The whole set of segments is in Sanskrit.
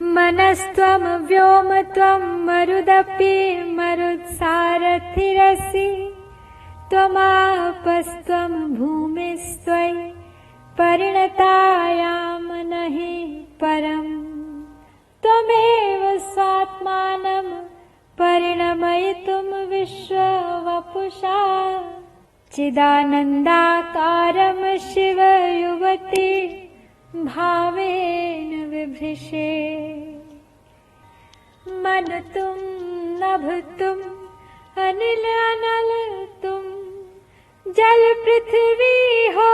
मनस्त्वं व्योम त्वं मरुदपि मरुत्सारथिरसि त्वमापस्त्वं भूमिस्त्वयि परिणतायाम नहि परम् त्वमेव स्वात्मानं परिणमयितुं विश्ववपुषा चिदानन्दाकारं शिव युवति भावेन विभृशे मनतुं नभतुं अनिल अनल तुम जल पृथ्वी हो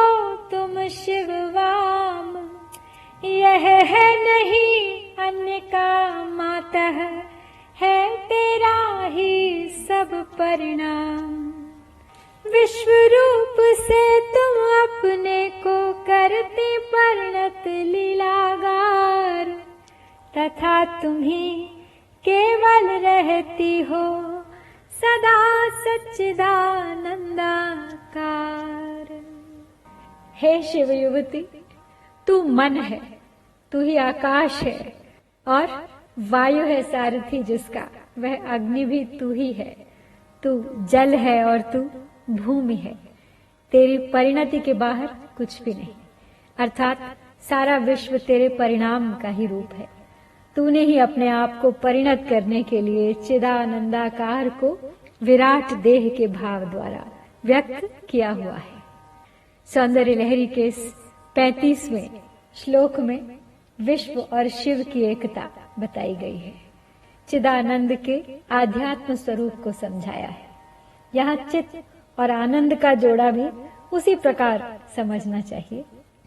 तुम शिव वाम यह है नहीं अन्य का मातः है तेरा ही सब परिणाम विश्व रूप से तुम अपने को करते परिणत लीलागार तथा तुम्ही केवल रहती हो सदा सच्चिदानंदाकार। हे शिव युवती, तू मन है, तू ही आकाश है और वायु है सारथी जिसका, वह अग्नि भी तू ही है। तू जल है और तू भूमि है। तेरी परिणति के बाहर कुछ भी नहीं, अर्थात सारा विश्व तेरे परिणाम का ही रूप है। तूने ही अपने आप को परिणत करने के लिए चिदानंदाकार को विराट देह के भाव द्वारा व्यक्त किया हुआ है। सौंदर्य लहरी के 35वें श्लोक में विश्व और शिव की एकता बताई गई है। चिदानंद के आध्यात्म स्वरूप को समझाया है। यहाँ चित और आनंद का जोड़ा भी उसी प्रकार समझना चाहिए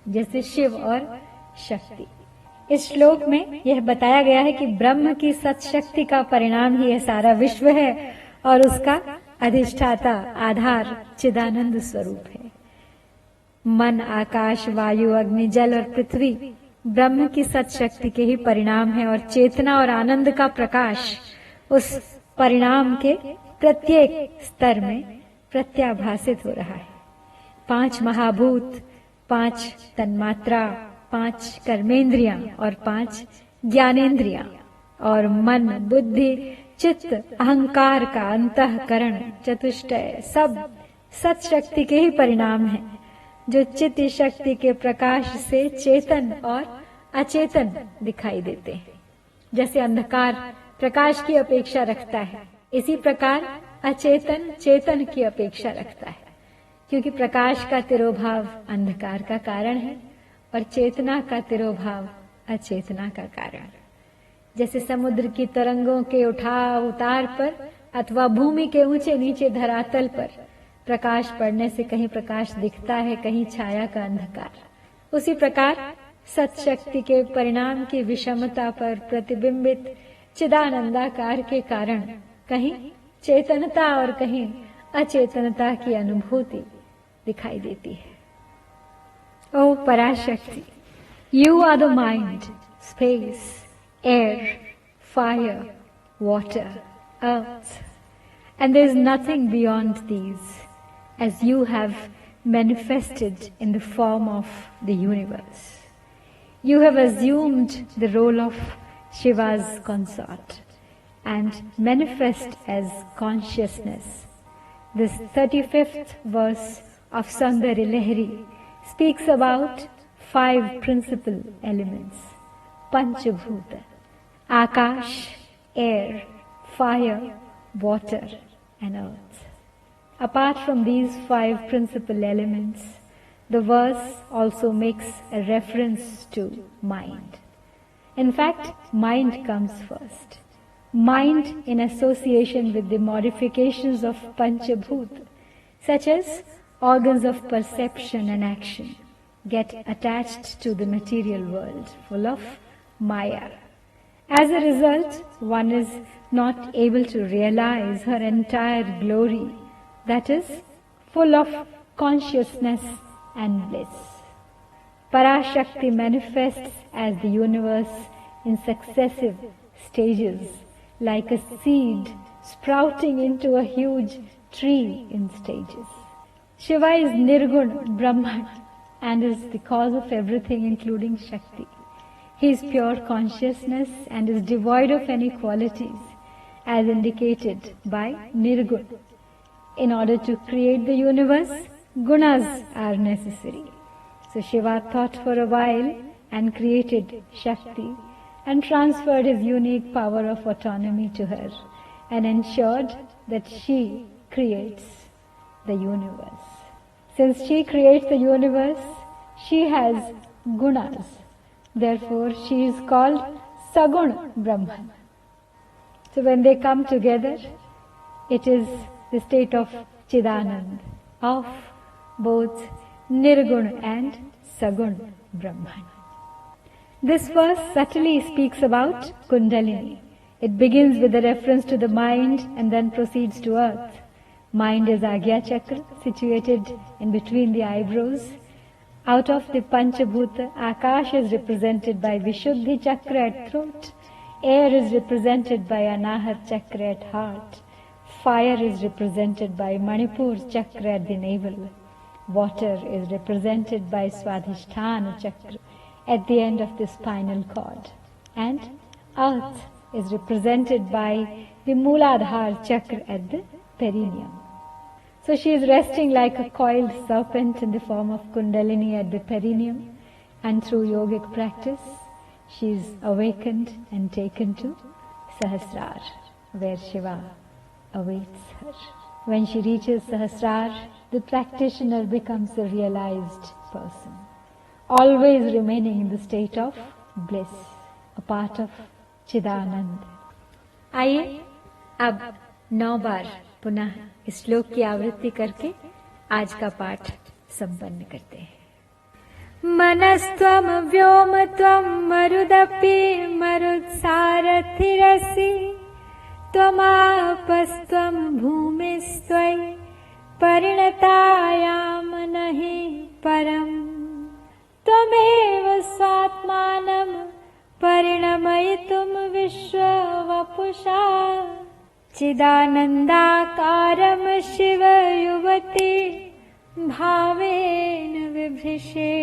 जैसे शिव और शक्ति। इस श्लोक में यह बताया गया है कि ब्रह्म की सत्शक्ति का परिणाम ही यह सारा विश्व है और उसका अधिष्ठाता आधार चिदानंद स्वरूप है। मन, आकाश, वायु, अग्नि, जल और पृथ्वी ब्रह्म की सत्शक्ति के ही परिणाम है और चेतना और आनंद का प्रकाश उस परिणाम के प्रत्येक स्तर में प्रत्याभासित हो रहा है। 5 महाभूत, 5 तन्मात्रा, 5 कर्मेंद्रियां और 5 ज्ञानेंद्रियां और मन, बुद्धि, चित्त, अहंकार का अंतःकरण, चतुष्टय सब सत्शक्ति के ही परिणाम है जो चित्त शक्ति के प्रकाश से चेतन और अचेतन दिखाई देते हैं। जैसे अंधकार प्रकाश की अपेक्षा रखता है, इसी प्रकार अचेतन चेतन की अपेक्षा रखता है, क्योंकि प्रकाश का तिरोभाव अंधकार का कारण है और चेतना का तिरोभाव अचेतना का कारण। जैसे समुद्र की तरंगों के उठाव उतार पर अथवा भूमि के ऊंचे नीचे धरातल पर प्रकाश पड़ने से कहीं प्रकाश दिखता है, कहीं छाया का अंधकार। उसी प्रकार सत्शक्ति के परिणाम की विषमता पर प्रतिबिंबित चिदानंदाकार के कारण कहीं चेतनता और कहीं अचेतनता की अनुभूति दिखाई देती है। ओ Parashakti, you are the mind, space, air, fire, water, earth, and there is nothing beyond these, as you have manifested in the form of the universe. You have assumed the role of Shiva's consort and manifest as consciousness. This 35th verse of Saundarya Lahari speaks about 5 principal elements: Panchabhuta, Akash, air, fire, water and earth. Apart from these 5 principal elements, the verse also makes a reference to mind. In fact, mind comes first. Mind in association with the modifications of Panchabhuta, such as organs of perception and action, get attached to the material world full of Maya. As a result, one is not able to realize her entire glory, that is, full of consciousness and bliss. Parashakti manifests as the universe in successive stages, like a seed sprouting into a huge tree in stages. Shiva is Nirgun Brahman and is the cause of everything, including Shakti. He is pure consciousness and is devoid of any qualities, as indicated by Nirgun. In order to create the universe, gunas are necessary. So Shiva thought for a while and created Shakti and transferred his unique power of autonomy to her and ensured that she creates the universe. Since she creates the universe, she has gunas. Therefore, she is called Sagun Brahman. So when they come together, it is the state of Chidanand, of both Nirgun and Sagun Brahman. This verse subtly speaks about Kundalini. It begins with a reference to the mind and then proceeds to earth. Mind is Agya Chakra, situated in between the eyebrows. Out of the Panchabhuta, Akash is represented by Vishuddhi Chakra at throat. Air is represented by Anahat Chakra at heart. Fire is represented by Manipur Chakra at the navel. Water is represented by Swadhisthana Chakra at the end of the spinal cord. And earth is represented by the Mooladhara Chakra at the perineum. So she is resting like a coiled serpent in the form of Kundalini at the perineum, and through yogic practice she is awakened and taken to Sahasrar, where Shiva awaits her. When she reaches Sahasrar, the practitioner becomes a realized person, always remaining in the state of bliss, a part of Chidanand. आइए अब 9 बार पुनः इस श्लोक की आवृत्ति करके आज का पाठ संपन्न करते हैं। मनस्त्वं व्योम त्वं मरुदपि मरुत्सारथिरसि त्वमापस्त्वं भूमिस्त्वयि परिणतायां नहि परम् त्वमेव स्वात्मानं परिणमयितुं विश्ववपुषा चिदानन्दाकारं शिवयुवति भावेन बिभ्रिषे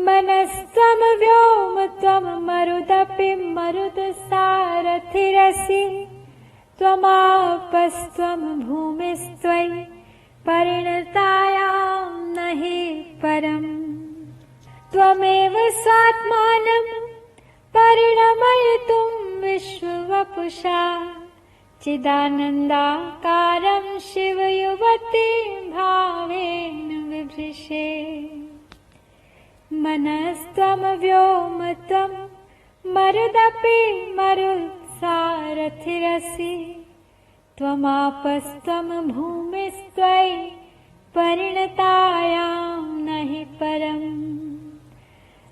मनस्त्वं व्योम त्वं मरुदपि मरुत्सारथिरसि त्वमापस्त्वं भूमिस्त्वयि परिणतायां नहि परम् त्वमेव स्वात्मानं परिणमयितुं विश्ववपुषा चिदानन्दाकारं शिवयुवति भावेन बिभ्रिषे मनस्त्वं व्योम त्वं मरुदपि मरुत्सारथिरसि त्वमापस्त्वं भूमिस्त्वयि परिणतायां नहि परम्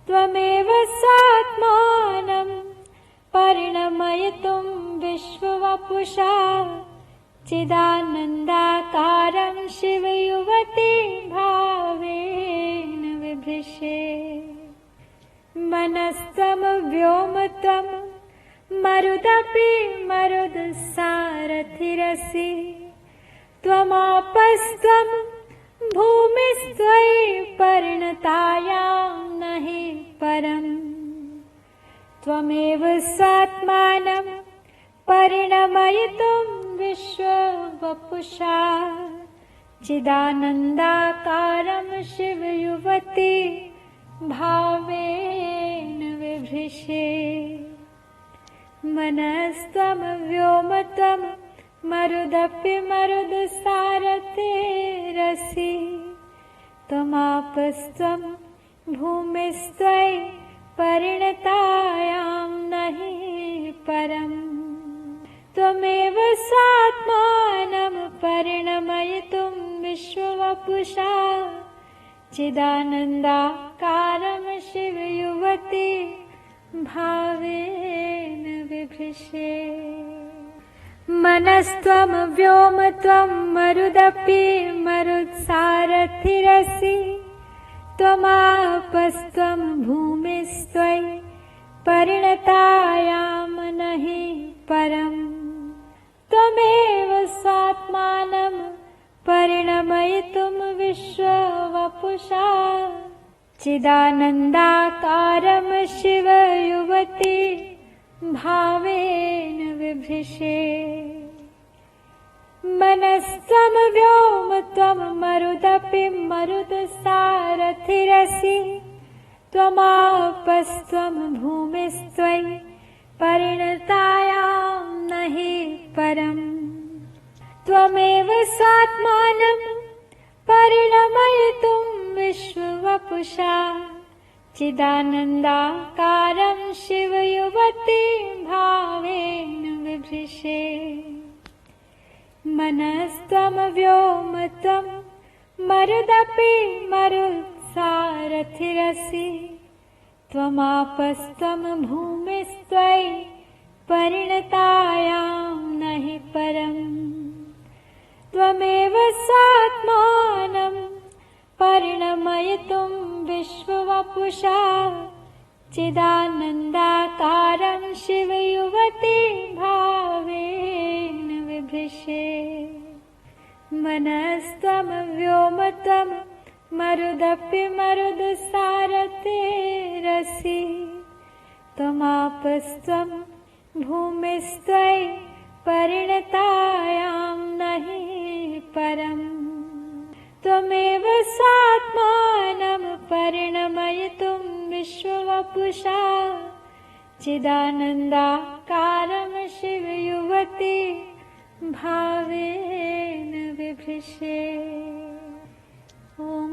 त्वमेव स्वात्मानं परिणमयितुं विश्ववपुषा चिदानन्दाकारं शिवयुवति भावेन बिभ्रिषे मनस्त्वं व्योम त्वं मरुदपि मरुत्सारथिरसि त्वमापस्त्वं भूमिस्त्वयि परिणतायां नहि परम् त्वमेव स्वात्मानं परिणमयितुं विश्ववपुषा चिदानन्दाकारं शिवयुवति भावेन बिभ्रिषे मनस्त्वं व्योम त्वं मरुदपि मरुत्सारथिरसि त्वमापस्त्वं भूमिस्त्वयि परिणतायां नहि परम् त्वमेव स्वात्मानं परिणमयितुं विश्ववपुषा चिदानन्दाकारं शिवयुवति भावेन बिभ्रिषे मनस्त्वं व्योम त्वं मरुदपि मरुत्सारथिरसि त्वमापस्त्वं भूमिस्त्वयि परिणतायां नहि परम् त्वमेव स्वात्मानं परिणमयितुं विश्ववपुषा चिदानन्दाकारं शिव युवती भावेन बिभ्रिशे। मनस्त्वं व्योम त्वं मरुदपि मरुदसारथिरसि। त्वमापस्त्वं भूमिस्त्वयि परिणतायां नहि परम्। त्वमेव स्वात्मानं परिणमयितुं विश्ववपुषा। चिदानन्दाकारं शिवयुवती भावेन बिभ्रिशे। मनस्त्वं व्योम त्वं मरुदपि मरुत्सारथिरसि। त्वमापस्त्वं भूमिस्त्वयि परिणतायां नहि परम्। त्वमेव स्वात्मानं परिणमयितुं विश्ववपुषा। चिदानन्दाकारं शिवयुवती भावेन बिभ्रिशे। मनस्त्वं व्योम त्वं मरुदपि मरुदसारथिरसि। त्वमापस्त्वं भूमिस्त्वयि परिणतायां नहि परम्। त्वमेव स्वात्मानं परिणमयितुं विश्ववपुषा। चिदानन्दाकारं शिवयुवती भावेन बिभ्रिशे। ॐ